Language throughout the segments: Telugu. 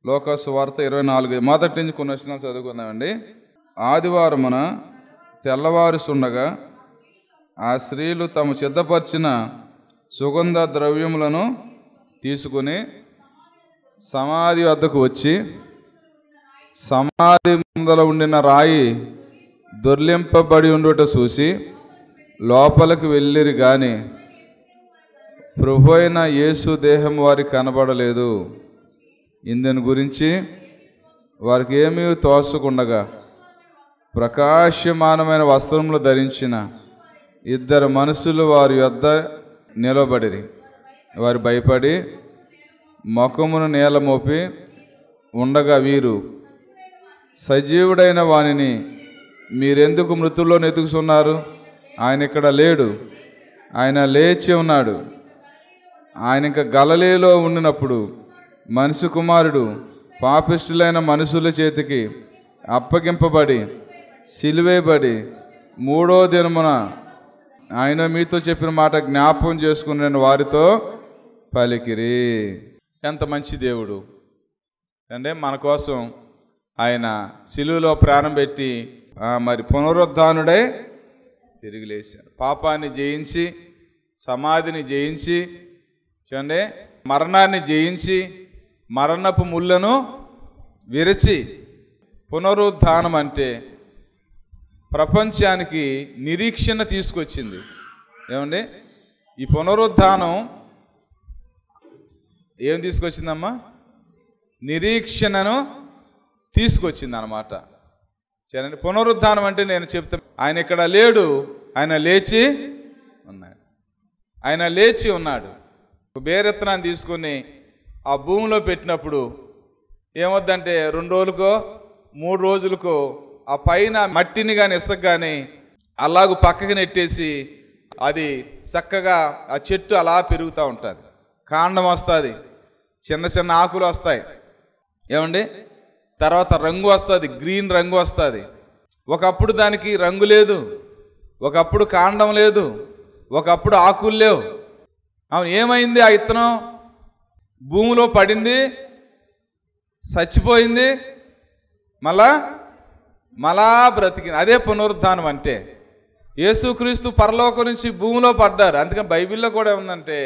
లోకా సువార్త 24 మొదటి నుంచి కొన్ని వచనాలు చదువుకుందామండి. ఆదివారమున తెల్లవారుసుండగా ఆ స్త్రీలు తాము సిద్ధపరిచిన సుగంధ ద్రవ్యములను తీసుకుని సమాధి వద్దకు వచ్చి సమాధి ముందల ఉండిన రాయి దొర్లింపబడి ఉండుట చూసి లోపలికి వెళ్ళిరి గాని ప్రభు అయిన యేసు దేహం వారికి కనబడలేదు. ఇందుని గురించి వారికి ఏమీ తోచకుండగా ప్రకాశమానమైన వస్త్రములు ధరించిన 2 మనుషులు వారి యొద్ద నిలబడిరి. వారు భయపడి ముఖమును నేల మోపి ఉండగా వీరు, సజీవుడైన వానిని మీరెందుకు మృతుల్లో వెతుకుతున్నారు? ఆయన ఇక్కడ లేడు, ఆయన లేచి ఉన్నాడు. ఆయన ఇంకా గలిలయలో ఉండినప్పుడు మనిషి కుమారుడు పాపిష్టులైన మనుషుల చేతికి అప్పగింపబడి సిలువేయబడి 3వ దినమున ఆయన మీతో చెప్పిన మాట జ్ఞాపకం చేసుకుని నేను వారితో పలికిరి. ఎంత మంచి దేవుడు అంటే మన కోసం ఆయన సిలువలో ప్రాణం పెట్టి మరి పునరుద్ధానుడై తిరిగి లేచాడు. పాపాన్ని జయించి, సమాధిని జయించి, చూడండి మరణాన్ని జయించి, మరణపు ముళ్ళను విరచి, పునరుద్ధానం అంటే ప్రపంచానికి నిరీక్షణ తీసుకొచ్చింది. ఏమండి ఈ పునరుద్ధానం ఏం తీసుకొచ్చిందమ్మా? నిరీక్షణను తీసుకొచ్చింది అన్నమాట. సరే, పునరుద్ధానం అంటే నేను చెప్తాను, ఆయన ఇక్కడ లేడు, ఆయన లేచి ఉన్నాడు. ఆయన లేచి ఉన్నాడు. బేరెత్తనాన్ని తీసుకుని ఆ భూమిలో పెట్టినప్పుడు ఏమొద్దంటే 2 రోజులకో 3 రోజులకో ఆ పైన మట్టిని కానీ ఇసుక కానీ అలాగూ పక్కకి నెట్టేసి అది చక్కగా ఆ చెట్టు అలా పెరుగుతూ ఉంటుంది. కాండం వస్తుంది, చిన్న చిన్న ఆకులు వస్తాయి. ఏమండి తర్వాత రంగు వస్తుంది, గ్రీన్ రంగు వస్తుంది. ఒకప్పుడు దానికి రంగు లేదు, ఒకప్పుడు కాండం లేదు, ఒకప్పుడు ఆకులు లేవు. అవును, ఏమైంది? ఆ విత్తనం భూమిలో పడింది, చచ్చిపోయింది, మళ్ళా బ్రతికింది. అదే పునరుద్ధానం అంటే. యేసుక్రీస్తు పరలోకం నుంచి భూమిలో పడ్డారు. అందుకని బైబిల్లో కూడా ఉందంటే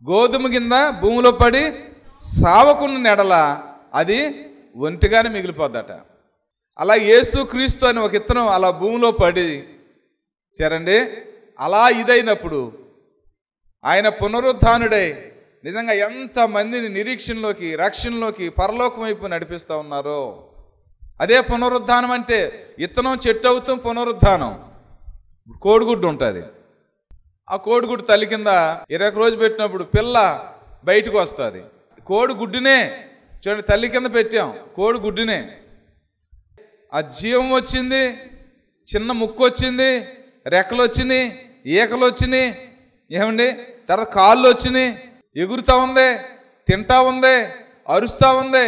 గోధుమ కింద భూమిలో పడి సావకున్న నెడల అది ఒంటిగానే మిగిలిపోద్దట. అలా యేసుక్రీస్తు అని ఒక విత్తనం అలా భూమిలో పడి చేరండి అలా ఇదైనప్పుడు ఆయన పునరుద్ధానుడై నిజంగా ఎంతమందిని నిరీక్షణలోకి, రక్షణలోకి, పరలోకం వైపు నడిపిస్తూ ఉన్నారో అదే పునరుద్ధానం అంటే. విత్తనం చెట్టు అవుతాం, పునరుద్ధానం. కోడిగుడ్డు ఉంటుంది. ఆ కోడిగుడ్డు తల్లి కింద 20 రోజులు పెట్టినప్పుడు పిల్ల బయటకు వస్తుంది. కోడిగుడ్డునే చూడండి, తల్లి కింద పెట్టాం, కోడిగుడ్డునే. ఆ జీవం వచ్చింది, చిన్న ముక్కు వచ్చింది, రెక్కలు వచ్చినాయి, ఈకలు వచ్చినాయి, ఏమండి తర్వాత కాళ్ళు వచ్చినాయి, ఎగురుతూ ఉంది, తింటా ఉంది, అరుస్తూ ఉంది.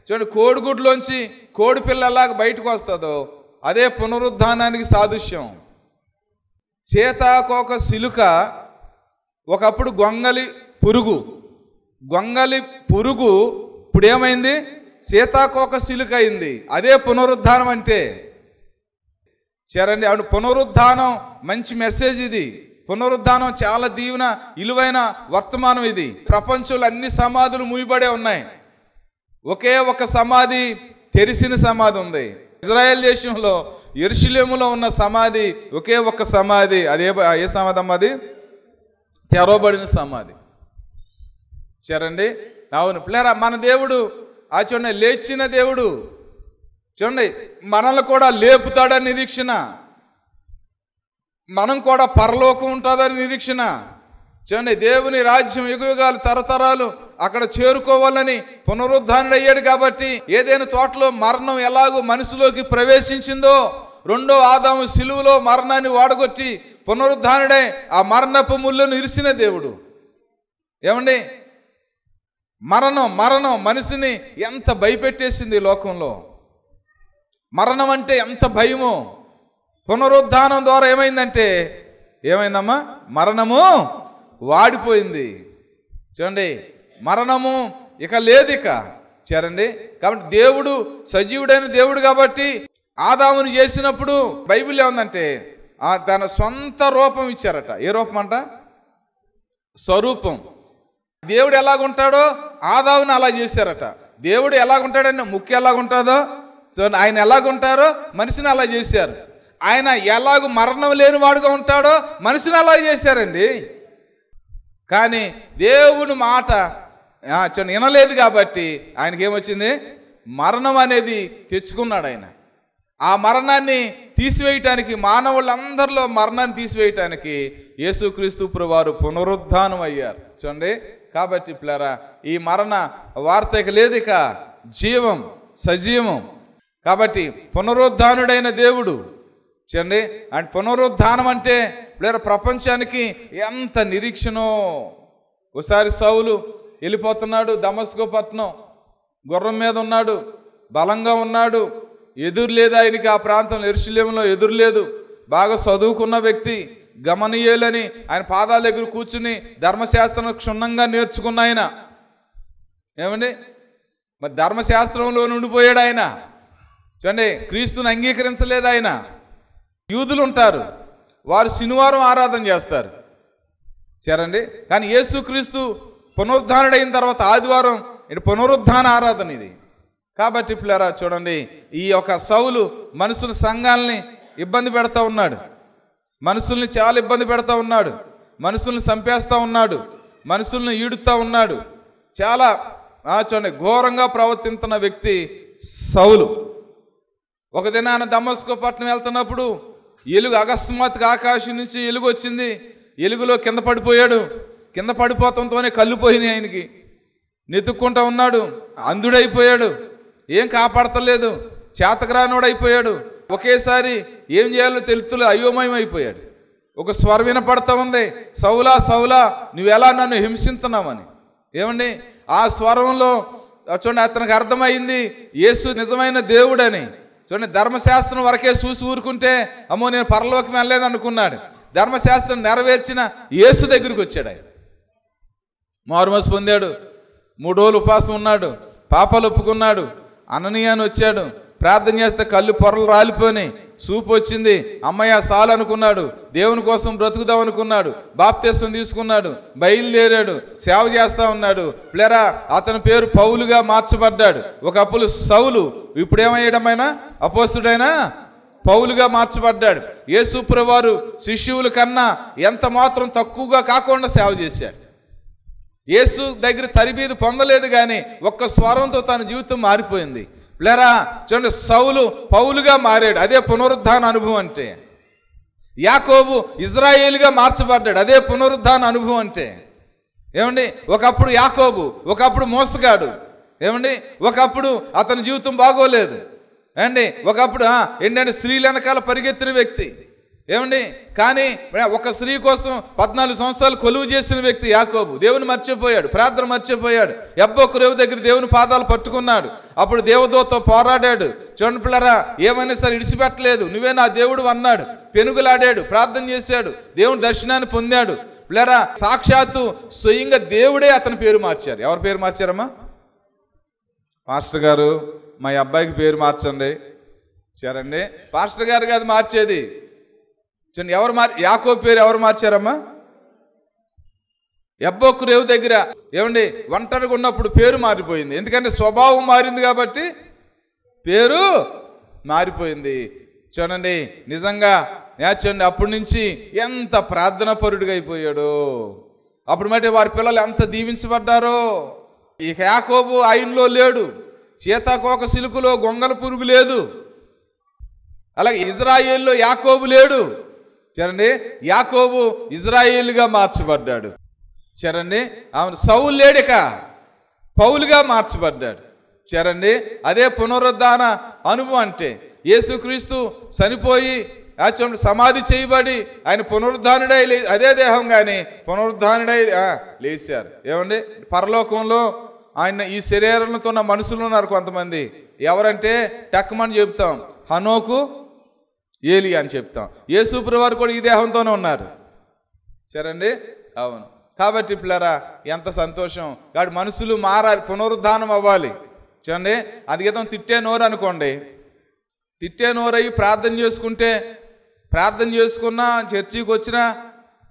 చూడండి, కోడిగుడ్లోంచి కోడి పిల్ల ఎలాగ బయటకు వస్తుందో అదే పునరుద్ధానానికి సాదృశ్యం. సీతాకోక సిలుక ఒకప్పుడు గొంగలి పురుగు ఇప్పుడు ఏమైంది? సీతాకోక సిలుక అయింది. అదే పునరుద్ధానం అంటే. చేరండి, అవును, పునరుద్ధానం మంచి మెసేజ్ ఇది. పునరుద్ధానం చాలా దీవెన, విలువైన వర్తమానం ఇది. ప్రపంచంలో అన్ని సమాధులు మూయబడే ఉన్నాయి. ఒకే ఒక సమాధి, తెరిసిన సమాధి ఉంది. ఇజ్రాయెల్ దేశంలో యెరూషలేములో ఉన్న సమాధి ఒకే ఒక్క సమాధి. ఏ సమాధి అమ్మా? అది తెరవబడిన సమాధి. చూడండి, అవును పిల్లరా, మన దేవుడు చూడండి లేచిన దేవుడు. చూడండి, మనల్ని కూడా లేపుతాడని నిరీక్షణ, మనం కూడా పరలోకం ఉంటుందని నిరీక్షణ. చూడండి, దేవుని రాజ్యం యుగయుగాలు తరతరాలు అక్కడ చేరుకోవాలని పునరుద్ధానుడు అయ్యాడు. కాబట్టి ఏదైనా తోటలో మరణం ఎలాగో మనిషిలోకి ప్రవేశించిందో, 2వ ఆదాము సిలువలో మరణాన్ని వాడగొట్టి పునరుద్ధానుడై ఆ మరణపు ముళ్ళను ఇరిసిన దేవుడు. ఏమండి మరణం మనిషిని ఎంత భయపెట్టేసింది లోకంలో. మరణం అంటే ఎంత భయమో. పునరుద్ధానం ద్వారా ఏమైందమ్మా? మరణము వాడిపోయింది. చూడండి, మరణము ఇక లేదు. ఇక చేరండి. కాబట్టి దేవుడు సజీవుడైన దేవుడు కాబట్టి ఆదామును చేసినప్పుడు బైబిల్ ఏముందంటే తన సొంత రూపం ఇచ్చారట. ఏ రూపం అంట? స్వరూపం. దేవుడు ఎలాగుంటాడో ఆదామును అలా చేశారట. దేవుడు ఎలాగుంటాడంటే ముక్కు ఎలాగుంటుందో ఆయన ఎలాగుంటారో మనిషిని అలా చేశారు. ఆయన ఎలాగూ మరణం లేని వాడుగా ఉంటాడో మనిషిని అలా చేశారండి. కానీ దేవుని మాట వినలేదు కాబట్టి ఆయనకి ఏమొచ్చింది? మరణం అనేది తెచ్చుకున్నాడు ఆయన. ఆ మరణాన్ని తీసివేయటానికి, మానవులందరిలో మరణాన్ని తీసివేయటానికి యేసుక్రీస్తు ప్రభువారు పునరుద్ధానం అయ్యారు. చూడండి, కాబట్టి పిల్లరా ఈ మరణ వార్త ఇక లేదు, ఇక జీవం, సజీవం. కాబట్టి పునరుద్ధానుడైన దేవుడు చూడండి. అండ్ పునరుద్ధానం అంటే పిల్లరా ప్రపంచానికి ఎంత నిరీక్షణో. ఒకసారి సౌలు వెళ్ళిపోతున్నాడు దమస్కు పట్టణం, గుర్రం మీద ఉన్నాడు, బలంగా ఉన్నాడు, ఎదురు లేదు ఆయనకి. ఆ ప్రాంతంలో యెరూషలేములో ఎదురు లేదు. బాగా చదువుకున్న వ్యక్తి, గమనీయులని ఆయన పాదాల దగ్గర కూర్చుని ధర్మశాస్త్రం క్షుణ్ణంగా నేర్చుకున్న ఆయన. ఏమండి, మరి ధర్మశాస్త్రంలో ఉండిపోయాడు ఆయన. చూడండి, క్రీస్తుని అంగీకరించలేదు ఆయన. యూదులు ఉంటారు, వారు శనివారం ఆరాధన చేస్తారు చేరండి. కానీ యేసుక్రీస్తు పునరుద్ధానుడైన తర్వాత ఆదివారం పునరుద్ధాన ఆరాధన ఇది. కాబట్టి పిల్లరా చూడండి, ఈ యొక్క సౌలు మనుషుల సంఘాలని ఇబ్బంది పెడతా ఉన్నాడు, మనుషుల్ని చాలా ఇబ్బంది పెడతా ఉన్నాడు, మనుషుల్ని చంపేస్తూ ఉన్నాడు, మనుషుల్ని ఈడుతూ ఉన్నాడు. చాలా చూడండి ఘోరంగా ప్రవర్తిస్తున్న వ్యక్తి సౌలు. ఒక దినాన దమస్కు పట్టణం వెళ్తున్నప్పుడు ఎలుగు అకస్మాత్తుగా ఆకాశం నుంచి ఎలుగు వచ్చింది. ఎలుగులో కింద పడిపోయాడు. కింద పడిపోవడంతోనే కళ్ళు పోయినాయి ఆయనకి. నెతుక్కుంటా ఉన్నాడు, అంధుడైపోయాడు, ఏం కాపాడతలేదు, చేతకరానోడైపోయాడు. ఒకేసారి ఏం చేయాలో తెలుతులే, అయోమయం అయిపోయాడు. ఒక స్వరం వినపడతా ఉంది, సౌలా సౌలా నువ్వెలా నన్ను హింసిస్తున్నావని. ఏమండి, ఆ స్వరంలో చూడండి అతనికి అర్థమైంది యేసు నిజమైన దేవుడని. చూడండి, ధర్మశాస్త్రం వరకే చూసి ఊరుకుంటే అమ్మో నేను పరలోకం వెళ్ళలేదు అనుకున్నాడు. ధర్మశాస్త్రం నెరవేర్చిన యేసు దగ్గరికి వచ్చాడు. ఆయన మారుమనసు పొందాడు, 3 రోజులు ఉపవాసం ఉన్నాడు, పాపాలు ఒప్పుకున్నాడు. అననీయాని వచ్చాడు, ప్రార్థన చేస్తే కళ్ళు పొరలు రాలిపోయినాయి, చూపు వచ్చింది. అమ్మయ్య సాలు అనుకున్నాడు, దేవుని కోసం బ్రతుకుదాం అనుకున్నాడు, బాప్తిస్మం తీసుకున్నాడు, బయలుదేరాడు, సేవ చేస్తూ ఉన్నాడు. ప్లేరా అతని పేరు పౌలుగా మార్చబడ్డాడు. ఒకప్పుడు సౌలు, ఇప్పుడేమయ్యడమైనా అపోస్తుడైనా పౌలుగా మార్చబడ్డాడు. యేసు ప్రభువారు శిష్యుల కన్నా ఎంత మాత్రం తక్కువగా కాకుండా సేవ చేశాడు. యేసు దగ్గర తరబీదు పొందలేదు, కానీ ఒక్క స్వరంతో తన జీవితం మారిపోయింది. లేరా చూడండి, సౌలు పౌలుగా మారాడు. అదే పునరుద్ధాన అనుభవం అంటే. యాకోబు ఇజ్రాయేలుగా మార్చబడ్డాడు. అదే పునరుద్ధాన అనుభవం అంటే. ఏమండి, ఒకప్పుడు యాకోబు, ఒకప్పుడు మోసగాడు. ఏమండి, ఒకప్పుడు అతని జీవితం బాగోలేదు. ఏమండి, ఒకప్పుడు ఏంటంటే స్త్రీల వెనకాల పరిగెత్తిన వ్యక్తి. ఏమండి, కానీ ఒక స్త్రీ కోసం 14 సంవత్సరాలు కొలువు చేసిన వ్యక్తి యాకోబు. దేవుని మర్చిపోయాడు, ప్రార్థన మర్చిపోయాడు. యబ్బోకు రేవు దగ్గర దేవుని పాదాలు పట్టుకున్నాడు. అప్పుడు దేవదూతతో పోరాడాడు. చూడండి పిల్లరా, ఏమైనా సరే ఇడిచిపెట్టలేదు, నువ్వే నా దేవుడు అన్నాడు. పెనుగులాడాడు, ప్రార్థన చేశాడు, దేవుని దర్శనాన్ని పొందాడు. పిల్లరా సాక్షాత్తు స్వయంగా దేవుడే అతని పేరు మార్చారు. ఎవరి పేరు మార్చారమ్మా? పాస్టర్ గారు మా అబ్బాయికి పేరు మార్చండి సరేండి. పాస్టర్ గారు కాదు మార్చేది. ఎవరు యాకోబు పేరు ఎవరు మార్చారమ్మా? యబ్బోకు రేవు దగ్గర ఏమండి ఒంటరిగా ఉన్నప్పుడు పేరు మారిపోయింది. ఎందుకంటే స్వభావం మారింది కాబట్టి పేరు మారిపోయింది. చూడండి, నిజంగా చూడండి అప్పటి నుంచి ఎంత ప్రార్థనా పరుడుగా అయిపోయాడు. అప్పుడు మట్టి వారి పిల్లలు ఎంత దీవించబడ్డారో. ఇక యాకోబు ఆయనలో లేడు, సీతాకోక సిలుకులో గొంగల పురుగు లేదు. అలాగే ఇజ్రాయేల్లో యాకోబు లేడు. చూడండి, యాకోబు ఇజ్రాయేలుగా మార్చబడ్డాడు. చూడండి, అవును సౌలు లేడిక పౌలుగా మార్చబడ్డాడు. చూడండి, అదే పునరుద్ధాన అనుభవం అంటే. యేసుక్రీస్తు చనిపోయి సమాధి చేయబడి ఆయన పునరుద్ధానుడై అదే దేహం కానీ పునరుద్ధానుడై లేచారు. ఏమండి, పరలోకంలో ఆయన ఈ శరీరంతో ఉన్న మనుషులు ఉన్నారు కొంతమంది. ఎవరంటే టక్మని చెప్తాం, హనోకు, ఏలి అని చెప్తాం. యేసుప్రభువు వారు కూడా ఈ దేహంతోనే ఉన్నారు. సరేండి, అవును. కాబట్టి పిల్లరా ఎంత సంతోషం. కాబట్టి మనుషులు మారాలి, పునరుద్ధానం అవ్వాలి. చూడండి, అది ఏదో తిట్టే నోరు అనుకోండి, తిట్టే నోరయ్యి ప్రార్థన చేసుకున్నా చర్చికి వచ్చినా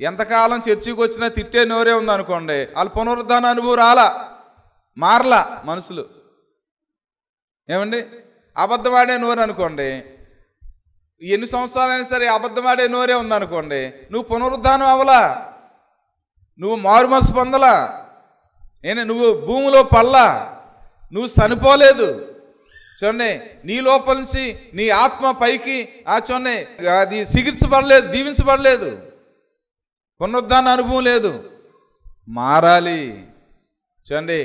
ఎంతకాలం చర్చికి వచ్చినా తిట్టే నోరే ఉందనుకోండి, వాళ్ళు పునరుద్ధాన అనుభవం మారలా మనుషులు. ఏమండి, అబద్ధమాడే నోరు అనుకోండి, ఎన్ని సంవత్సరాలైనా సరే అబద్ధమాడే నోరే ఉందనుకోండి, నువ్వు పునరుద్ధానం అవలా, నువ్వు మారుమనసు పొందలా, నువ్వు భూమిలో పల్లా, నువ్వు చనిపోలేదు. చూడండి, నీ లోపల నుంచి నీ ఆత్మ పైకి చూడండి అది సిగిర్చబడలేదు, దీవించబడలేదు, పునరుద్ధాన అనుభవం లేదు. మారాలి. చూడండి,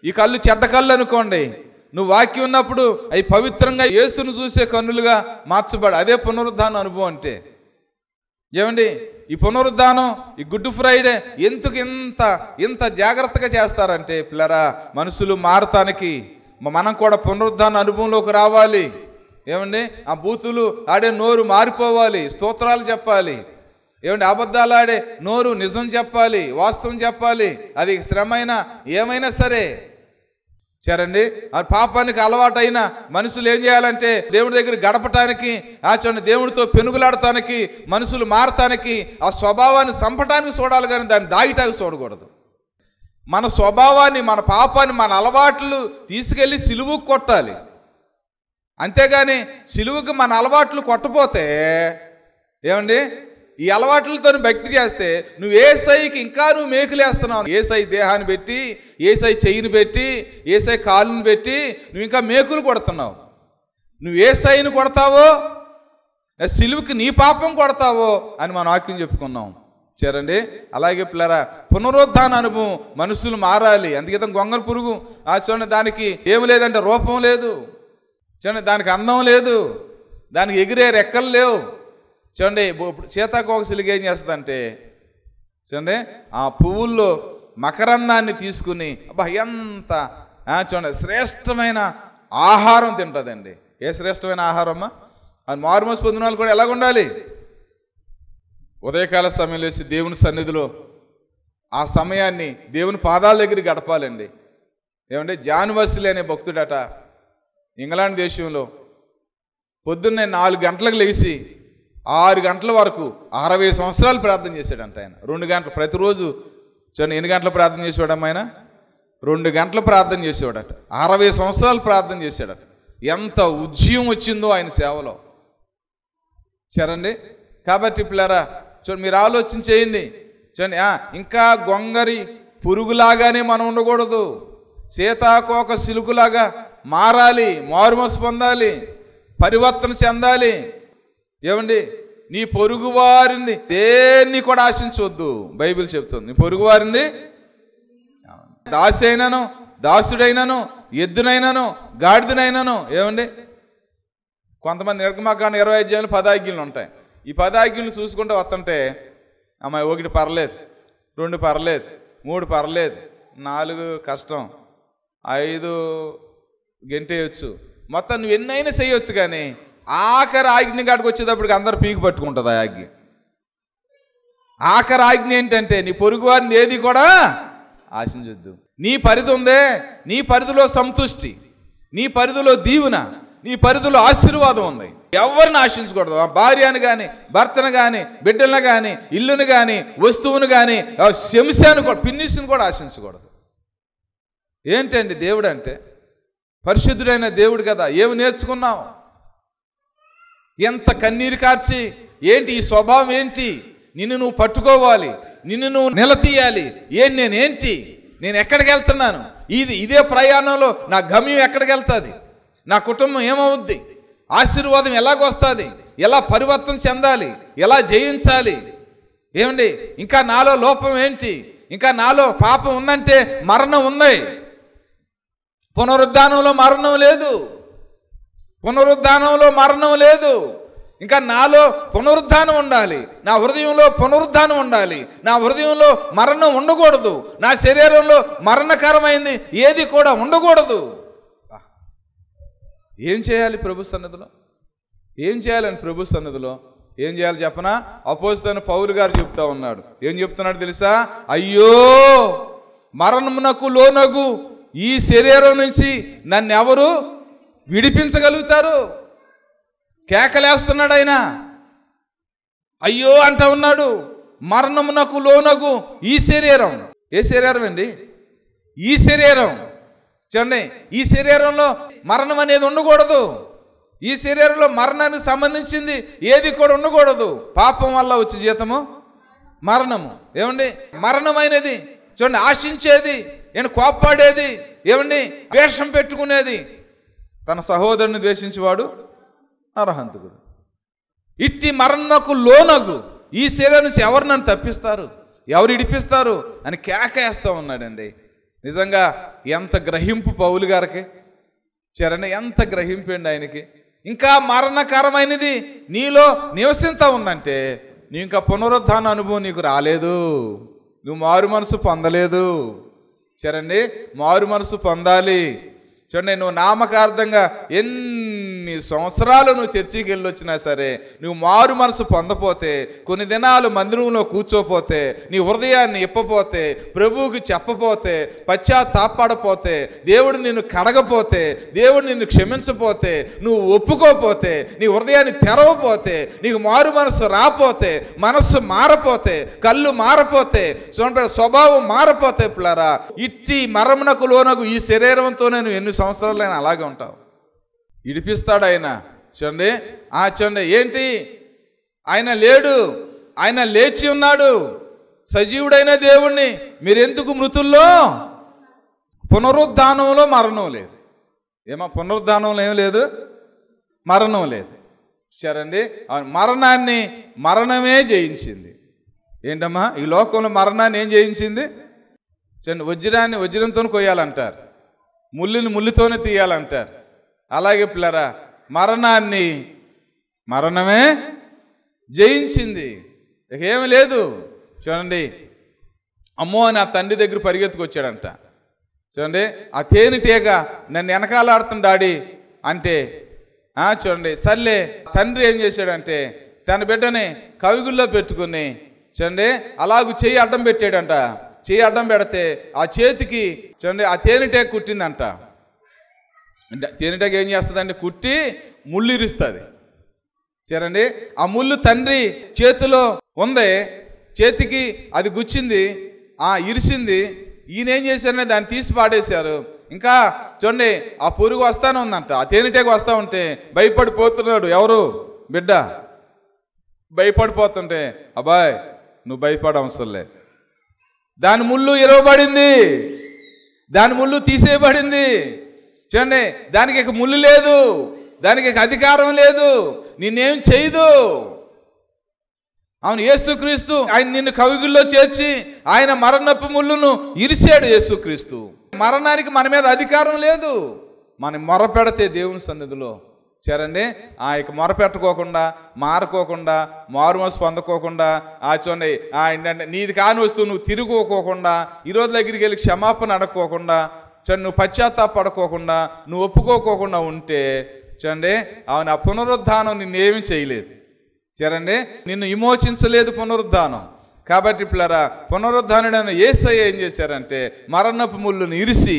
ఈ కళ్ళు చెడ్డ కళ్ళు అనుకోండి, నువ్వు వాక్యం ఉన్నప్పుడు అవి పవిత్రంగా యేసును చూసే కన్నులుగా మార్చబడి, అదే పునరుద్ధాన అనుభవం అంటే. ఏమండి, ఈ పునరుద్ధానం, ఈ గుడ్ ఫ్రైడే ఎందుకు ఇంత జాగ్రత్తగా చేస్తారంటే పిల్లరా, మనుషులు మారటానికి, మనం కూడా పునరుద్ధాన అనుభవంలోకి రావాలి. ఏమండి, ఆ బూతులు ఆడే నోరు మారిపోవాలి, స్తోత్రాలు చెప్పాలి. ఏమండి, అబద్ధాలు ఆడే నోరు నిజం చెప్పాలి, వాస్తవం చెప్పాలి. అది శ్రమైన ఏమైనా సరే. సరేండి, ఆ పాపానికి అలవాటైన మనుషులు ఏం చేయాలంటే దేవుడి దగ్గర గడపటానికి, చూడండి దేవుడితో పెనుగులాడటానికి, మనుషులు మారటానికి, ఆ స్వభావాన్ని చంపటానికి చూడాలి, కానీ దాన్ని దాగిటానికి చూడకూడదు. మన స్వభావాన్ని, మన పాపాన్ని, మన అలవాట్లు తీసుకెళ్ళి సిలువుకు కొట్టాలి. అంతేగాని సిలువుకి మన అలవాట్లు కొట్టపోతే, ఏమండి, ఈ అలవాట్లతో భక్తి చేస్తే నువ్వు ఏసైకి ఇంకా నువ్వు మేకులేస్తున్నావు. ఏసై దేహాన్ని పెట్టి, ఏసై చెయ్యిని పెట్టి, ఏసై కాలుని పెట్టి నువ్వు ఇంకా మేకులు కొడుతున్నావు. నువ్వు ఏసైని కొడతావో సిలువుకి నీ పాపం కొడతావో అని మనం వాక్యం చెప్పుకున్నాం. సరేండి, అలాగే పిల్లరా, పునరుద్ధాన అనుభవం, మనుషులు మారాలి. అందుకే గొంగళ పురుగు చూడండి, దానికి ఏమి లేదంటే రూపం లేదు, చూడండి దానికి అందం లేదు, దానికి ఎగిరే రెక్కలు లేవు. చూడండి, ఇప్పుడు సీతాకోకచిలుక ఏం చేస్తుందంటే చూడండి, ఆ పువ్వుల్లో మకరందాన్ని తీసుకుని ఎంత చూడండి శ్రేష్టమైన ఆహారం తింటుందండి. ఏ శ్రేష్టమైన ఆహారమ్మా? అది మారుమనసు పొందిన వాళ్ళు కూడా ఎలాగ ఉండాలి? ఉదయకాల సమయంలో వేసి దేవుని సన్నిధిలో ఆ సమయాన్ని దేవుని పాదాల దగ్గర గడపాలండి. ఏమంటే జాన్ వెస్లీ అనే భక్తుడట, ఇంగ్లాండ్ దేశంలో పొద్దున్నే 4 గంటలకు లేచి 6 గంటల వరకు 60 సంవత్సరాలు ప్రార్థన చేశాడంట ఆయన. 2 గంటలు ప్రతిరోజు. చూడండి, ఎన్ని గంటలు ప్రార్థన చేసేవాడమ్మ ఆయన? 2 గంటలు ప్రార్థన చేసేవాడట. 60 సంవత్సరాలు ప్రార్థన చేశాడట. ఎంత ఉజ్జీవం వచ్చిందో ఆయన సేవలో. సరేండి, కాబట్టి పిల్లరా చూడండి, మీరు ఆలోచన చేయండి. చూడండి, ఇంకా గొంగరి పురుగులాగానే మనం ఉండకూడదు, సీతాకోక సిలుకులాగా మారాలి, మారుమనసు పొందాలి, పరివర్తన చెందాలి. ఏమండి, నీ పొరుగు వారిని దేన్ని కూడా ఆశించవద్దు. బైబిల్ చెప్తుంది, నీ పొరుగు వారిని దాసి అయినను, దాసుడైనను, ఎద్దునైనను, గాడిదనైనను. ఏమండి, కొంతమంది నిర్గమకాండం 20 అధ్యాయాలు 10 ఆజ్ఞలు ఉంటాయి. ఈ 10 ఆజ్ఞలు చూసుకుంటూ వస్తుంటే, అమ్మాయి 1 పర్లేదు, 2 పర్లేదు, 3 పర్లేదు, 4 కష్టం, 5 గెంటేయచ్చు, మొత్తం నువ్వు ఎన్నైనా చేయొచ్చు. కానీ ఆఖరి ఆజ్ఞ కాడికి వచ్చేటప్పటికి అందరు పీకి పట్టుకుంటుంది ఆ ఆజ్ఞ. ఆఖరి ఆజ్ఞ ఏంటంటే నీ పొరుగు వారిని ఏది కూడా ఆశించొద్దు. నీ పరిధి ఉందే, నీ పరిధిలో సంతుష్టి, నీ పరిధిలో దీవెన, నీ పరిధిలో ఆశీర్వాదం ఉంది. ఎవరిని ఆశించకూడదు. భార్యను కానీ, భర్తను కానీ, బిడ్డలను కానీ, ఇల్లును కానీ, వస్తువును కానీ, శంశాను కూడా, పిన్నిస్ని కూడా ఆశించకూడదు. ఏంటండి దేవుడు అంటే? పరిశుద్ధుడైన దేవుడు కదా. ఏమి నేర్చుకున్నావు? ఎంత కన్నీరు కార్చి, ఏంటి ఈ స్వభావం ఏంటి? నిన్ను నువ్వు పట్టుకోవాలి, నిన్ను నువ్వు నిలతీయాలి. నేను ఎక్కడికి వెళ్తున్నాను? ఇదే ప్రయాణంలో నా గమ్యం ఎక్కడికి వెళ్తుంది? నా కుటుంబం ఏమవుద్ది? ఆశీర్వాదం ఎలాగొస్తుంది? ఎలా పరివర్తన చెందాలి? ఎలా జయించాలి? ఏమండి, ఇంకా నాలో లోపం ఏంటి? ఇంకా నాలో పాపం ఉందంటే మరణం ఉంది. పునరుద్ధానంలో మరణం లేదు, పునరుద్ధానంలో మరణం లేదు. ఇంకా నాలో పునరుద్ధానం ఉండాలి, నా హృదయంలో పునరుద్ధానం ఉండాలి. నా హృదయంలో మరణం ఉండకూడదు, నా శరీరంలో మరణకరమైంది ఏది కూడా ఉండకూడదు. ఏం చేయాలి ప్రభు సన్నిధిలో? ఏం చేయాలని ప్రభు సన్నిధిలో ఏం చేయాలి చెప్పనా? అపోస్తలుడైన పౌలు గారు చెప్తా ఉన్నాడు. ఏం చెప్తున్నాడు తెలుసా? అయ్యో, మరణమునకు లోనగు ఈ శరీరం నుంచి నన్ను ఎవరు విడిపించగలుగుతారు? కేకలేస్తున్నాడు ఆయన, అయ్యో అంటా ఉన్నాడు. మరణమునకు లోనగు ఈ శరీరం. ఏ శరీరం అండి? ఈ శరీరం. చూడండి, ఈ శరీరంలో మరణం అనేది ఉండకూడదు. ఈ శరీరంలో మరణానికి సంబంధించింది ఏది కూడా ఉండకూడదు. పాపం వల్ల వచ్చే జీతము మరణము. ఏమండి? మరణమైనది చూడండి, ఆశించేది, కోప్పాడేది, ఏమండి, ద్వేషం పెట్టుకునేది. తన సహోదరుని ద్వేషించేవాడు నరహంతకుడు. ఇట్టి మరణకు లోనగు ఈ శరీరం నుంచి ఎవరు నన్ను తప్పిస్తారు, ఎవరు ఇడిపిస్తారు అని కేకేస్తూ ఉన్నాడండి. నిజంగా ఎంత గ్రహింపు పౌలు గారికి, చరణి ఎంత గ్రహింపండి ఆయనకి. ఇంకా మరణకరమైనది నీలో నివసిస్తూ ఉందంటే నీ ఇంకా పునరుద్ధాన అనుభవం నీకు రాలేదు, నువ్వు మారు మనసు పొందలేదు. చరండి, మారు మనసు పొందాలి. చూడండి, నువ్వు నామకార్థంగా ఎన్ని సంవత్సరాలు నువ్వు చర్చికి వెళ్ళి వచ్చినా సరే నువ్వు మారు మనసు పొందపోతే, కొన్ని దినాలు మందిరంలో కూర్చోపోతే, నీ హృదయాన్ని ఇప్పపోతే, ప్రభువుకి చెప్పపోతే, పశ్చాత్తాపడపోతే, దేవుడు నిన్ను కడగపోతే, దేవుడు నిన్ను క్షమించపోతే, నువ్వు ఒప్పుకోపోతే, నీ హృదయాన్ని తెరవపోతే, నీకు మారు మనసు రాపోతే, మనస్సు మారపోతే, కళ్ళు మారపోతే, చూడండి స్వభావం మారపోతే, పిల్లరా ఇట్టి మరణమునకు లోనగు ఈ శరీరంతోనే నువ్వు ఎన్ని సంవత్సరాలైనా అలాగే ఉంటావు. ఇడిపిస్తాడు ఆయన. చూడండి, చూడండి ఏంటి, ఆయన లేడు, ఆయన లేచి ఉన్నాడు, సజీవుడైన దేవుణ్ణి మీరెందుకు మృతుల్లో? పునరుద్ధానంలో మరణం లేదు. ఏమో పునరుద్ధానంలో ఏం లేదు, మరణం లేదు. చూడండి, మరణాన్ని మరణమే జయించింది. ఏంటమ్మా, ఈ లోకంలో మరణాన్ని ఏం జయించింది? చూడండి, వజ్రాన్ని వజ్రంతో కొయ్యాలంటారు, ముళ్ళుని ముళ్ళుతోనే తీయాలంటారు. అలాగే పిల్లరా మరణాన్ని మరణమే జయించింది. ఇక ఏమి లేదు. చూడండి, అమ్మో అని ఆ తండ్రి దగ్గర పరిగెత్తుకొచ్చాడంట. చూడండి, ఆ తేనెటీగ నన్ను వెనకాలాడుతుంది డాడీ అంటే, చూడండి సర్లే తండ్రి ఏం చేశాడంటే తన బిడ్డని కవిగుల్లో పెట్టుకుని, చూడండి అలాగూ చెయ్యి అడ్డం పెట్టాడంట. చెయ్యి అడ్డం పెడితే ఆ చేతికి చూడండి ఆ తేనెటీగ కుట్టిందంట. తేనెటీగ ఏం చేస్తుందంటే కుట్టి ముళ్ళు ఇరుస్తుంది. చూడండి, ఆ ముళ్ళు తండ్రి చేతిలో ఉంది, చేతికి అది గుచ్చింది, ఇరిసింది. ఈయన ఏం చేశారనే దాన్ని తీసి పాడేశారు. ఇంకా చూడండి ఆ పురుగు వస్తానే ఉందంట, ఆ తేనెటీగ వస్తూ ఉంటే భయపడిపోతున్నాడు. ఎవరు? బిడ్డ భయపడిపోతుంటే, అబ్బాయ్ నువ్వు భయపడ అవసరం లే, దాని ముళ్ళు ఇరవబడింది, దాని ముళ్ళు తీసేయబడింది. చూడండి, దానికి ఇక ముళ్ళు లేదు, దానికి ఇక అధికారం లేదు, నిన్నేం చేయదు. అవును, యేసుక్రీస్తు ఆయన నిన్ను కవిగుల్లో చేర్చి ఆయన మరణపు ముళ్ళును ఇరిశాడు. యేసుక్రీస్తు మరణానికి మన మీద అధికారం లేదు. మనం మొరపెడితే దేవుని సన్నిధిలో చేరండి, ఇక మొరపెట్టుకోకుండా, మారుకోకుండా, మారు మనసు పొందుకోకుండా, చూడండి నీది కాని వస్తువు నువ్వు తిరుగుకోకుండా, ఈరోజు దగ్గరికి వెళ్ళి క్షమాపణ అడగకోకుండా, చూడండి నువ్వు పశ్చాత్తాపడకోకుండా, నువ్వు ఒప్పుకోకుండా ఉంటే చూడండి అవును ఆ పునరుద్ధానం నిన్నేమీ చేయలేదు. చూడండి, నిన్ను విమోచించలేదు పునరుద్ధానం. కాబట్టి పిల్లరా పునరుద్ధానుడైన యేసయ్య ఏం చేశారంటే మరణపు ముళ్ళును ఇరిసి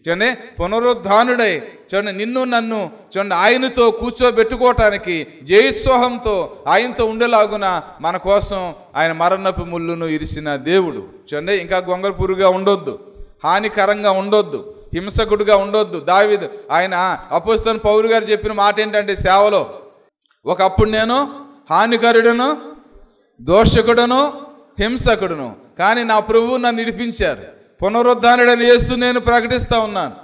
చూడండి పునరుద్ధానుడై చూడండి నిన్ను నన్ను చూడండి ఆయనతో కూర్చోబెట్టుకోవటానికి జయోత్సాహంతో ఆయనతో ఉండేలాగున మన కోసం ఆయన మరణపు ముళ్ళును ఇరిసిన దేవుడు. చూడండి, ఇంకా గొంగళపురుగా ఉండొద్దు, హానికరంగా ఉండొద్దు, హింసకుడుగా ఉండొద్దు. దావీదు ఆయన అపోస్తలుడైన పౌలు గారు చెప్పిన మాట ఏంటంటే సేవలో, ఒకప్పుడు నేను హానికరుడును, దోషకుడును, హింసకుడును, కానీ నా ప్రభువు నన్ను విడిపించారు. పునరుద్ధానుడని యేసు నేను ప్రకటిస్తూ ఉన్నాను.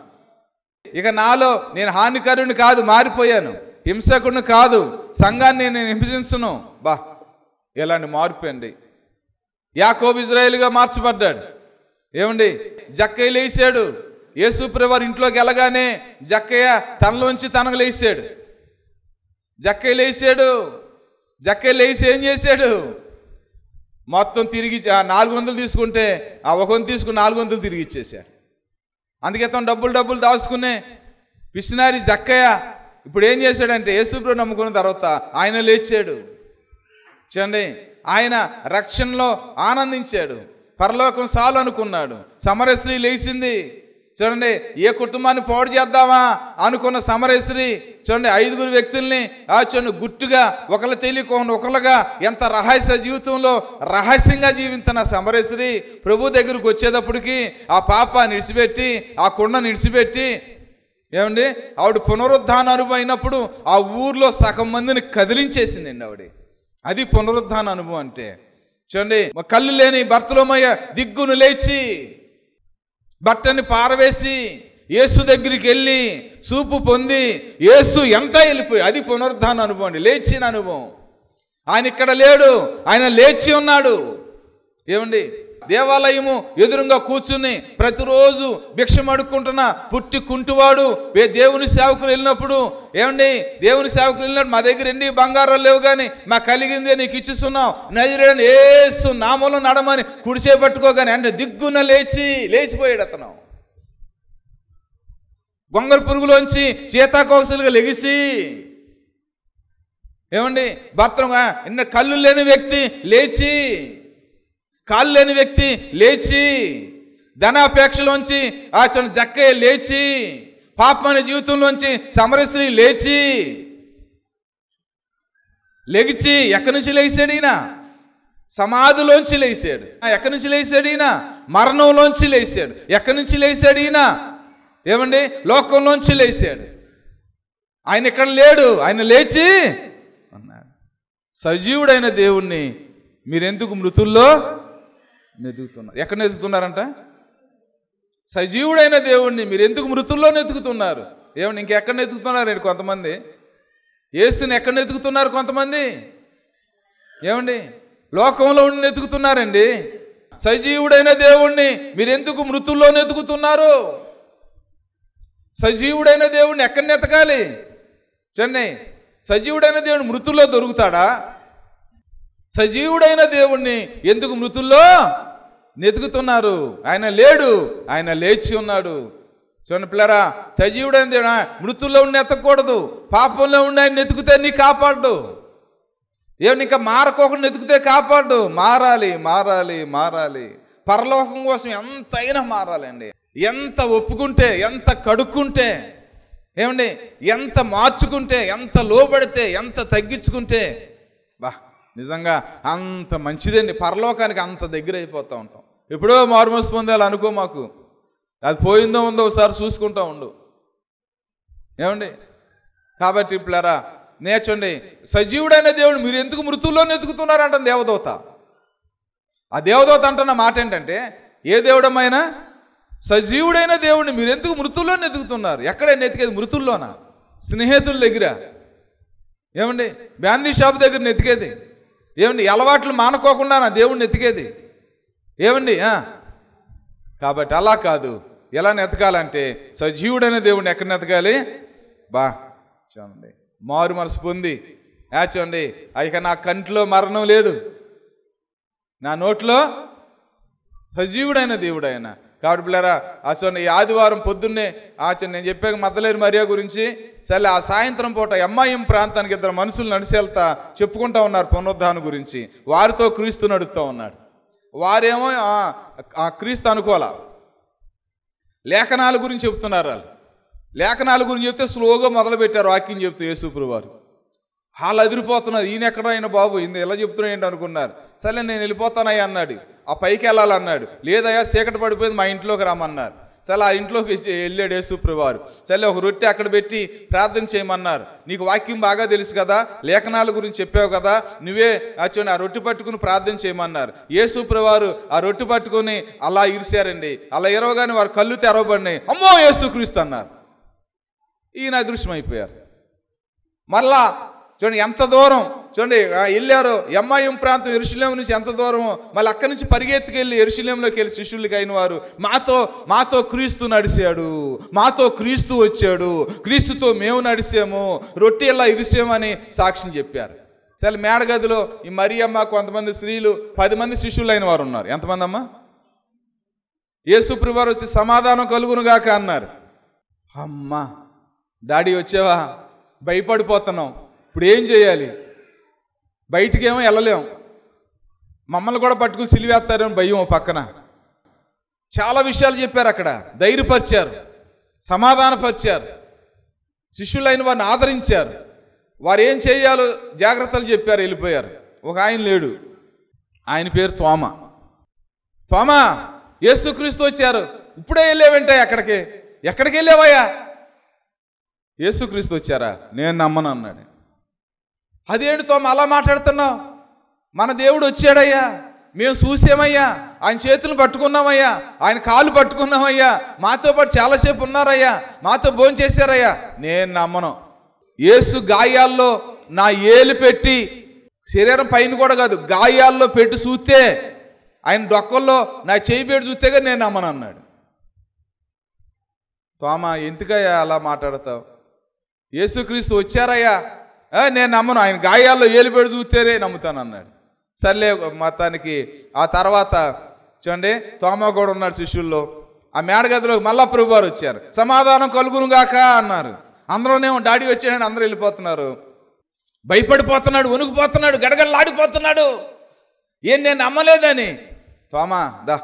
ఇక నాలో నేను హానికరుని కాదు, మారిపోయాను, హింసకుడిని కాదు, సంఘాన్ని నేను హింసించను. ఎలాంటి మార్పు అండి. యాకోబు ఇజ్రాయేలుగా మార్చబడ్డాడు. ఏమండి, జక్కయ్య లేచాడు. యేసు ప్రభువారు ఇంట్లోకి వెళ్ళగానే జక్కయ్య తనలోంచి తనకు లేచాడు. జక్కయ్య లేచాడు. జక్కయ్య లేచి ఏం చేశాడు? మొత్తం తిరిగి 400 తీసుకుంటే 100 తీసుకుని 400 తిరిగి ఇచ్చేశాడు. అందుకే తను డబ్బులు దాచుకునే పిసినారి జక్కయ్య ఇప్పుడు ఏం చేశాడంటే యేసుప్రభు నమ్ముకున్న తర్వాత ఆయన లేచాడు. చూడండి, ఆయన రక్షణలో ఆనందించాడు. పరలోకం చాలు అనుకున్నాడు. సమరయ స్త్రీ లేచింది. చూడండి, ఏ కుటుంబాన్ని పాడు చేద్దామా అనుకున్న సమరేశ్వరి చూడండి 5 వ్యక్తుల్ని చూడండి గుట్టుగా ఒకళ్ళు తెలియకుండా ఒకళ్ళుగా ఎంత రహస్య జీవితంలో రహస్యంగా జీవిస్తున్న సమరేశ్వరి ప్రభు దగ్గరకు వచ్చేటప్పటికి ఆ పాపాన్ని విడిచిపెట్టి ఆ కుండను విడిచిపెట్టి ఏమండి ఆవిడ పునరుద్ధాన అనుభవం అయినప్పుడు ఆ ఊర్లో సగం మందిని కదిలించేసిందండి ఆవిడ. అది పునరుద్ధాన అనుభవం అంటే. చూడండి, కళ్ళు లేని బర్తలోమయ్య దిగ్గును లేచి బట్టని పారవేసి యేసు దగ్గరికి వెళ్ళి చూపు పొంది యేసు ఎంత వెళ్ళిపోయి, అది పునరుద్ధాన అనుభవం అండి, లేచిన అనుభవం. ఆయన ఇక్కడ లేడు, ఆయన లేచి ఉన్నాడు. ఏమండి, దేవాలయము ఎదురుగా కూర్చుని ప్రతిరోజు భిక్షం అడుక్కుంటున్న పుట్టి కుంటువాడు దేవుని సేవకులు వెళ్ళినప్పుడు, ఏమండి దేవుని సేవకులు వెళ్ళినప్పుడు మా దగ్గర ఎన్ని బంగారాలు లేవు కానీ మాకు కలిగిందే నీకు ఇచ్చిస్తున్నాం, నజరేయుడైన యేసు నామములో నడమని కుడిచే పట్టుకోగానే అంటే దిగ్గున లేచిపోయాడు అతను. గొంగళ పురుగులోంచి చేతాకోసలుగా లెగిసి, ఏమండి భద్రంగా కళ్ళు లేని వ్యక్తి లేచి, కాళ్ళు లేని వ్యక్తి లేచి, ధనాపేక్షలోంచి జక్కయ్య లేచి, పాపమైన జీవితంలోంచి సమరశ్రీ లెగిచి ఎక్కడి నుంచి లేచాడు ఈయన? సమాధిలోంచి లేచాడు. ఎక్కడి నుంచి లేచాడు ఈయన? మరణంలోంచి లేచాడు. ఎక్కడి నుంచి లేచాడు ఈయన? ఏమండి లోకంలోంచి లేచాడు. ఆయన ఇక్కడ లేడు, ఆయన లేచి అన్నాడు. సజీవుడైన దేవుణ్ణి మీరెందుకు మృతుల్లో నెతుకుతున్నారు? ఎక్కడ నెతుకుతున్నారంట? సజీవుడైన దేవుణ్ణి మీరు ఎందుకు మృతుల్లో నెతుకుతున్నారు? ఏమండి ఇంకెక్కడ నెతుకుతున్నారండి కొంతమంది? యేసుని ఎక్కడ నెతుకుతున్నారు కొంతమంది? ఏమండి లోకంలో ఉండి నెతుకుతున్నారండి. సజీవుడైన దేవుణ్ణి మీరెందుకు మృతుల్లో నెతుకుతున్నారు? సజీవుడైన దేవుణ్ణి ఎక్కడ నెతకాలి? చెన్నై సజీవుడైన దేవుని మృతుల్లో దొరుకుతాడా? సజీవుడైన దేవుణ్ణి ఎందుకు మృతుల్లో నెతుకుతున్నారు? ఆయన లేడు, ఆయన లేచి ఉన్నాడు. చూడండి పిల్లరా, సజీవుడైన దేవుడు మృతుల్లో ఉండి ఎత్తకూడదు. పాపంలో ఉండి ఆయన నెతుకుతే నీ కాపాడు. ఏమని ఇంకా మారకోకుండా నెతుకుతే కాపాడు. మారాలి. పరలోకం కోసం ఎంతైనా మారాలండి. ఎంత ఒప్పుకుంటే, ఎంత కడుక్కుంటే, ఏమండి ఎంత మార్చుకుంటే, ఎంత లోబడితే, ఎంత తగ్గించుకుంటే నిజంగా అంత మంచిదండి. పరలోకానికి అంత దగ్గర అయిపోతూ ఉంటాం. ఎప్పుడో మారుమనసు పొందాలి అనుకో, మాకు అది పోయిందో ఉందో ఒకసారి చూసుకుంటూ ఉండు. ఏమండి కాబట్టి పిల్లరా నేర్చండి, సజీవుడైన దేవుడు మీరు ఎందుకు మృతుల్లో నెతుకుతున్నారంట దేవదూత. ఆ దేవదూత అంటున్న మాట ఏంటంటే, ఏ దేవుడమైనా సజీవుడైన దేవుడిని మీరు ఎందుకు మృతుల్లో నెతుకుతున్నారు? ఎక్కడైనా నెతికేది? మృతుల్లోనా? స్నేహితుల దగ్గర? ఏమండి బ్యాందీ షాప్ దగ్గర నెతికేది? ఏమండి అలవాట్లు మానుకోకుండా నా దేవుడిని ఎతికేది? ఏమండి కాబట్టి అలా కాదు. ఎలా నెతకాలంటే సజీవుడైన దేవుడిని ఎక్కడ నెతకాలి? చూడండి మారు మనసు పొంది చూడండి ఇక నా కంట్లో మరణం లేదు, నా నోట్లో సజీవుడైన దేవుడు ఆయన. కాబట్టి పిల్లరా చూడండి ఈ ఆదివారం పొద్దున్నే నేను చెప్పాక మద్దలేరు మరియా గురించి సరే ఆ సాయంత్రం పూట ఎంఐఎం ప్రాంతానికి 2 మనుషులు నడిచెళ్తా చెప్పుకుంటా ఉన్నారు పునరుద్ధానం గురించి. వారితో క్రీస్తు నడుస్తూ ఉన్నాడు. వారేమో క్రీస్తు అనుకోవాలా, లేఖనాల గురించి చెప్తున్నారు. వాళ్ళు లేఖనాల గురించి చెప్తే స్లోగా మొదలుపెట్టారు వాక్యం చెప్తూ యేసుప్రభువు వారు. వాళ్ళు అదిరిపోతున్నారు. ఈయన ఎక్కడైనా బాబు ఇలా చెప్తున్నా ఏంటి అనుకున్నారు. సరే నేను వెళ్ళిపోతానయ్యా అన్నాడు. ఆ పైకి వెళ్ళాలన్నాడు. లేదయ్యా చీకటి పడిపోయింది, మా ఇంట్లోకి రమ్మన్నారు. సరే ఆ ఇంట్లోకి వెళ్ళాడు యేసుప్రభువు వారు. సరే ఒక రొట్టె అక్కడ పెట్టి ప్రార్థన చేయమన్నారు. నీకు వాక్యం బాగా తెలుసు కదా, లేఖనాల గురించి చెప్పావు కదా, నువ్వే ఆ రొట్టె పట్టుకుని ప్రార్థన చేయమన్నారు. యేసుప్రభువు వారు ఆ రొట్టె పట్టుకుని అలా ఇరిశారండి. అలా ఇరవగానే వారు కళ్ళు తెరవబడినాయి. అమ్మో యేసుక్రీస్తు అన్నారు. ఈయన అదృశ్యం అయిపోయారు. మళ్ళా చూడండి ఎంత దూరం చూడండి వెళ్ళారు. ఎంఐఎం ప్రాంతం యెరూషలేము నుంచి ఎంత దూరమో మళ్ళీ అక్కడి నుంచి పరిగెత్తుకెళ్ళి యెరూషలేములోకి వెళ్ళి శిష్యులకి అయిన వారు మాతో క్రీస్తు నడిచాడు, మాతో క్రీస్తు వచ్చాడు, క్రీస్తుతో మేము నడిచాము, రొట్టె ఇలా ఇరిసామని సాక్ష్యం చెప్పారు. సరే మేడగదిలో ఈ మరియమ్మ కొంతమంది స్త్రీలు 10 మంది శిష్యులు అయిన వారు ఉన్నారు. ఎంతమంది అమ్మా? యేసుప్రభువు వారు వచ్చి సమాధానం కలుగునుగాక అన్నారు. అమ్మా డాడీ వచ్చావా, భయపడిపోతున్నాం, ఇప్పుడు ఏం చేయాలి? బయటికేమో వెళ్ళలేం, మమ్మల్ని కూడా పట్టుకుని సిలివేస్తారని భయం పక్కన. చాలా విషయాలు చెప్పారు, అక్కడ ధైర్యపరిచారు, సమాధానపరిచారు, శిష్యులైన వారిని ఆదరించారు, వారు ఏం చేయాలో జాగ్రత్తలు చెప్పారు, వెళ్ళిపోయారు. ఒక ఆయన లేడు, ఆయన పేరు తోమా. తోమా, యేసుక్రీస్తు వచ్చారు, ఇప్పుడే వెళ్ళేవంటే ఎక్కడికి వెళ్ళావయ్యా? యేసుక్రీస్తు వచ్చారా? నేను నమ్మను అన్నాడు. అదేంటి తోమా అలా మాట్లాడుతున్నావు? మన దేవుడు వచ్చాడయ్యా, మేము చూసామయ్యా, ఆయన చేతులు పట్టుకున్నామయ్యా, ఆయన కాళ్ళు పట్టుకున్నామయ్యా, మాతో పాటు చాలాసేపు ఉన్నారయ్యా, మాతో భోజనం చేశారయ్యా. నేను నమ్మను. యేసు గాయాల్లో నా ఏలు పెట్టి, శరీరం పైన కూడా కాదు, గాయాల్లో పెట్టి చూస్తే, ఆయన డొక్కల్లో నా చేయి పెట్టి చూస్తేగా నేను నమ్మను అన్నాడు. తోమా, ఎందుకయ్యా అలా మాట్లాడతావు? యేసుక్రీస్తు వచ్చారయ్యా, నేను నమ్మను, ఆయన గాయాల్లో ఏలు పెట్టి చూస్తేనే నమ్ముతాను అన్నాడు. సర్లే మొత్తానికి ఆ తర్వాత చూడండి, తోమా కూడా ఉన్నాడు శిష్యుల్లో. ఆ మేడగదిలో మళ్ళా ప్రభువారు వచ్చారు. సమాధానం కలుగునుగాక అన్నారు. అందరూనేమో డాడీ వచ్చాడని అందరూ వెళ్ళిపోతున్నారు. భయపడిపోతున్నాడు, వణుకుపోతున్నాడు, గడగడలాడిపోతున్నాడు. ఏం నేను నమ్మలేదని. తోమా దా,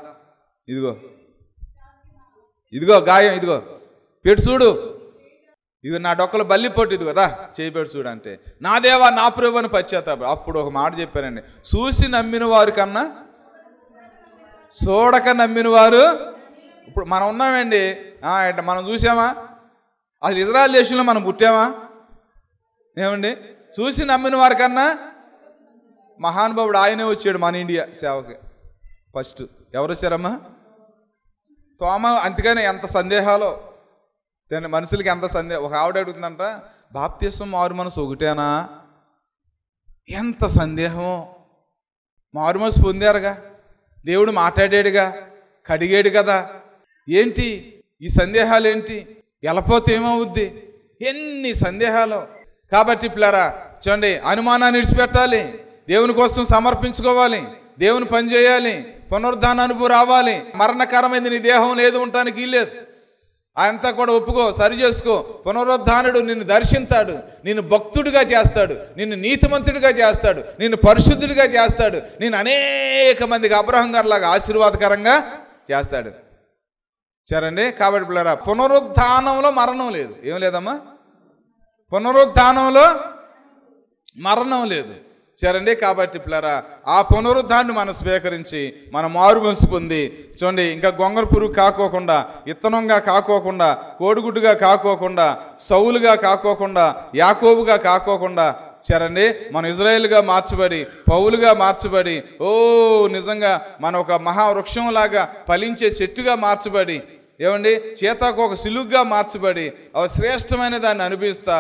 ఇదిగో గాయం, ఇదిగో పెట్టి చూడు, ఇది నా డొక్కలు బల్లిపోటు, ఇది కదా చేయి పెట్టి చూడు అంటే, నా దేవా నా ప్రభు అని పశ్చాత్తాపం. అప్పుడు ఒక మాట చెప్పానండి, చూసి నమ్మిన వారి కన్నా చూడక నమ్మిన వారు. ఇప్పుడు మనం ఉన్నామండి, మనం చూసామా? అసలు ఇజ్రాయెల్ దేశంలో మనం పుట్టామా? ఏమండి, చూసి నమ్మిన వారి కన్నా మహానుభావుడు ఆయనే వచ్చాడు మన ఇండియా సేవకి. ఫస్ట్ ఎవరు వచ్చారమ్మా? తోమా. అందుకని ఎంత సందేహాలు మనుషులకి, ఎంత సందేహం. ఒక ఆవిడ అడుగుతుందంట, బాప్తిస్మం మారు మనసు ఒకటేనా? ఎంత సందేహం. మారు మనసు పొందారుగా, దేవుడు మాట్లాడాడుగా, కడిగాడు కదా, ఏంటి ఈ సందేహాలు? ఏంటి వెళ్ళపోతే ఏమవుద్ది? ఎన్ని సందేహాలు. కాబట్టి పిల్లరా చూడండి, అనుమానాన్ని విడిచిపెట్టాలి, దేవుని కోసం సమర్పించుకోవాలి, దేవుని పని చేయాలి, పునరుద్ధాన అనుభవం రావాలి. మరణకరమైంది నీ దేహం లేదు, ఉండటానికి వీల్లేదు. అంతా కూడా ఒప్పుకో, సరి చేసుకో. పునరుద్ధానుడు నిన్ను దర్శిస్తాడు, నిన్ను భక్తుడిగా చేస్తాడు, నిన్ను నీతిమంతుడిగా చేస్తాడు, నిన్ను పరిశుద్ధుడిగా చేస్తాడు, నిన్ను అనేక మందికి అబ్రహం గారిలాగా ఆశీర్వాదకరంగా చేస్తాడు. సరేండి. కాబట్టి పిల్లరా, పునరుద్ధానంలో మరణం లేదు. ఏం లేదమ్మా? పునరుద్ధానంలో మరణం లేదు. సరేండి. కాబట్టి పిల్లరా, ఆ పునరుద్ధాన్ని మనం స్వీకరించి మనం మారు మనసు పొంది చూడండి, ఇంకా గొంగర పురుగు కాకోకుండా, ఇత్తనంగా కాకోకుండా, కోడిగుడ్డుగా కాకోకుండా, సౌలుగా కాకోకుండా, యాకోబుగా కాకోకుండా సరేండి, మన ఇజ్రాయేల్గా మార్చబడి, పౌలుగా మార్చబడి, నిజంగా మన ఒక మహావృక్షంలాగా ఫలించే చెట్టుగా మార్చబడి, ఏమండి చేతకు ఒక సిలుగ్గా మార్చబడి శ్రేష్టమైన దాన్ని అనిపిస్తా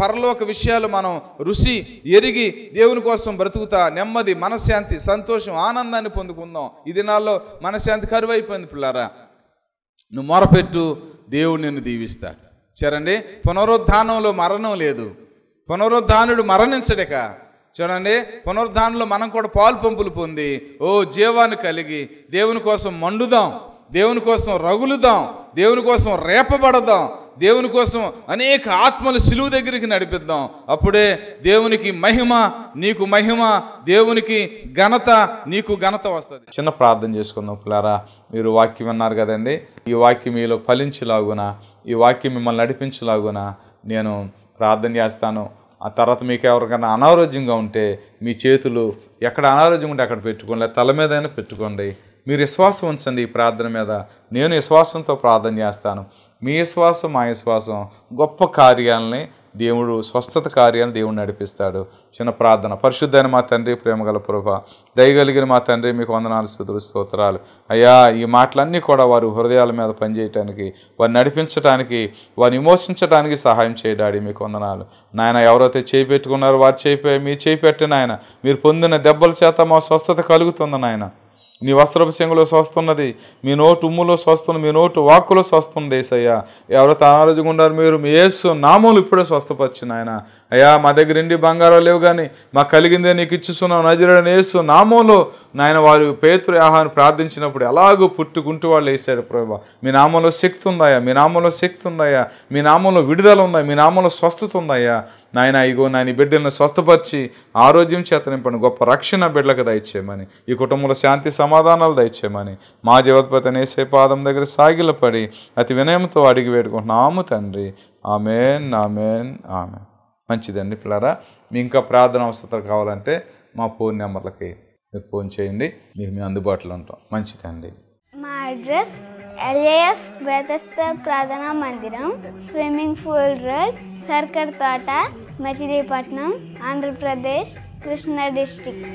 పరలోక విషయాలు మనం రుచి ఎరిగి దేవుని కోసం బ్రతుకుతా నెమ్మది, మనశ్శాంతి, సంతోషం, ఆనందాన్ని పొందుకుందాం. ఈ దినాల్లో మనశ్శాంతి కరువైపోయింది పిల్లారా. నువ్వు మొరపెట్టు, దేవుడు నిన్ను దీవిస్తాడు. సరేండి. పునరుద్ధానంలో మరణం లేదు. పునరుద్ధానుడు మరణించడక. చూడండి, పునరుద్ధానంలో మనం కూడా పాలు పంపులు పొంది జీవాన్ని కలిగి దేవుని కోసం మండుదాం, దేవుని కోసం రగులుదాం, దేవుని కోసం రేపబడదాం, దేవుని కోసం అనేక ఆత్మలు సిలువు దగ్గరికి నడిపిద్దాం. అప్పుడే దేవునికి మహిమ, నీకు మహిమ, దేవునికి ఘనత, నీకు ఘనత వస్తుంది. చిన్న ప్రార్థన చేసుకుందాం పిల్లారా. మీరు వాక్యం విన్నారు కదండి. ఈ వాక్యం మీలో ఫలించలాగున, ఈ వాక్యం మిమ్మల్ని నడిపించలాగున నేను ప్రార్థన చేస్తాను. ఆ తర్వాత మీకు ఎవరికైనా అనారోగ్యంగా ఉంటే మీ చేతులు ఎక్కడ అనారోగ్యం ఉంటే అక్కడ పెట్టుకోండి, లేదా తల మీదైనా పెట్టుకోండి. మీరు విశ్వాసం ఉంచండి ఈ ప్రార్థన మీద. నేను విశ్వాసంతో ప్రార్థన చేస్తాను. మీ విశ్వాసం, మా విశ్వాసం గొప్ప కార్యాలని దేవుడు, స్వస్థత కార్యాలను దేవుడు నడిపిస్తాడు. చిన్న ప్రార్థన. పరిశుద్ధైన మా తండ్రి, ప్రేమగల ప్రభువా, దయగలిగిన మా తండ్రి, మీకు వందనాలు, స్తుతులు, స్తోత్రాలు అయ్యా. ఈ మాటలన్నీ కూడా వారి హృదయాల మీద పనిచేయటానికి, వారిని నడిపించడానికి, వారిని విమోచించడానికి సహాయం చేయడాడి మీకు వందనాలు నాయన. ఎవరైతే చేయి పెట్టుకున్నారో వారు చేయి మీ చేయి పెట్టి నాయన, మీరు పొందిన దెబ్బల చేత మా స్వస్థత కలుగుతుంది నాయన. నీ వస్త్రపు చెంగులో స్వస్థున్నది, మీ నోటు ఉమ్ములో స్వస్థున్నది, మీ నోటు వాక్కులో స్వస్థుంది ఏసయ్యా. ఎవరైతే అనారోగ్యంగా ఉన్నారు మీరు మీ యేసు నామములు ఇప్పుడే స్వస్థపరిచిన ఆయన. అయ్యా, మా దగ్గర ఇండి బంగారం లేవు కానీ మాకు కలిగిందే నీకు ఇచ్చిస్తున్నావు నజరేయుడైన యేసు నామంలో నాయన. వారు పేతురు ఆహాన్ని ప్రార్థించినప్పుడు ఎలాగో పుట్టుకుంటూ వాళ్ళు వేసాడు ప్రభా. మీ నామంలో శక్తి ఉందయ్యా, మీ నామంలో శక్తి ఉందయ్యా, మీ నామంలో విడుదల ఉందా, మీ నామంలో స్వస్థత ఉందయ్యా నాయన. ఇగో నాయన బిడ్డలను స్వస్థపరిచి ఆరోగ్యం చేత నింపండి, గొప్ప రక్షణ బిడ్డలకు దయచేయమని, ఈ కుటుంబంలో శాంతి సమాధానాలు దయచేయమని మా జీవోత్పత్తి నేసే పాదం దగ్గర సాగిలపడి అతి వినయంతో అడిగి వేడుకుంటున్నాము తండ్రి. Amen, amen, amen. మంచిదండి పిల్లరా, మీ ఇంకా ప్రార్థన అవసరం కావాలంటే మా ఫోన్ నెంబర్లకి మీరు ఫోన్ చేయండి, మీకు మేము అందుబాటులో ఉంటాం. మంచిదండి. మా అడ్రస్ LAF బెతెస్దా ప్రార్థనా మందిరం, స్విమ్మింగ్ పూల్ రోడ్, సర్కర్ తోట, మచిలీపట్నం, ఆంధ్రప్రదేశ్, కృష్ణా డిస్ట్రిక్ట్.